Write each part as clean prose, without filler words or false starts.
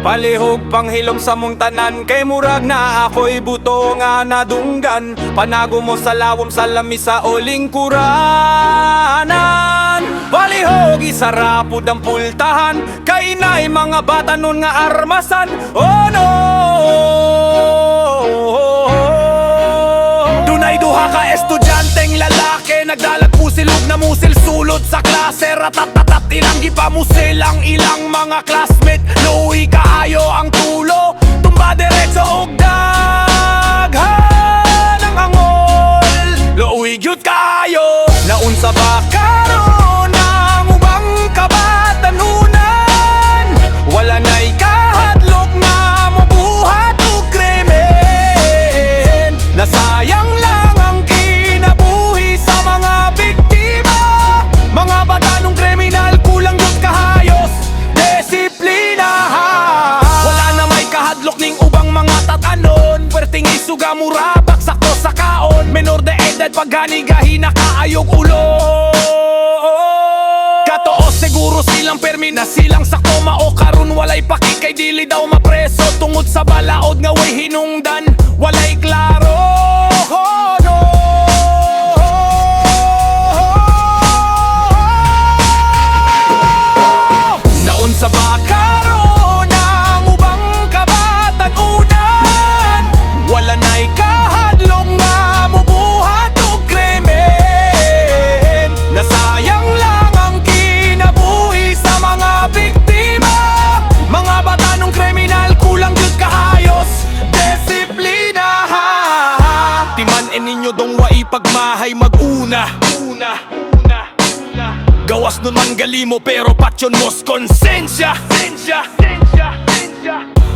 Palihog panghilom sa mong tanan, kay murag na ako'y buto nga nadunggan. Panago mo sa lawom sa lamisa o lingkuranan. Palihog isarapod ang pultahan, kay inay mga bata nun nga armasan. Oh no! Dunay duha ka estudyanteng lalaki, nagdalag pusilog na musil sulod sa klase. Ratatatat ilang gipamusil ang ilang mga classmate. Luwi kaayo ang tulo, tumba diretso og daghan ang angol. Luwi gyud kaayo, naunsa ba karon ang ubang kabatanunan? Wala na'y kahadlok nga mabuhat og krimen. Nasayang lang ang kinabuhi sa mga biktima. Mga batanong kriminal, kulang yung kahayos. Disiplina. Wala na may kahadlok ning ubang mga tatanon. Pwerteng isuga murabak sakto sa kaon. Menor de edad pagganigahi na kaayog ulo. Katoo siguro silang permi na silang sakto mao karon walay paki kay dili daw mapreso. Tungod sa balaod nga way hinungdan, walay klaro. Oh, no. Naunsa ba karon ang ubang kabatanunan? Wala na'y kahadlong nga mubuhat og krimen. Nasayang lang ang kinabuhi sa mga biktima. Mga batanong kriminal, kulang gyud kahayos. Disiplina. Timan-in ninyo dong wai pagmahay mag-una. Gawas nun man galimo pero patyon mos konsensya.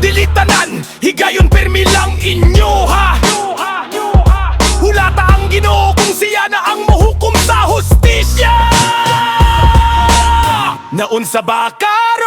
Dilitanan, higayon permi lang inyo ha. Hulata ang Ginoo kung siya na ang mahukom sa hustisya. Naunsa ba karon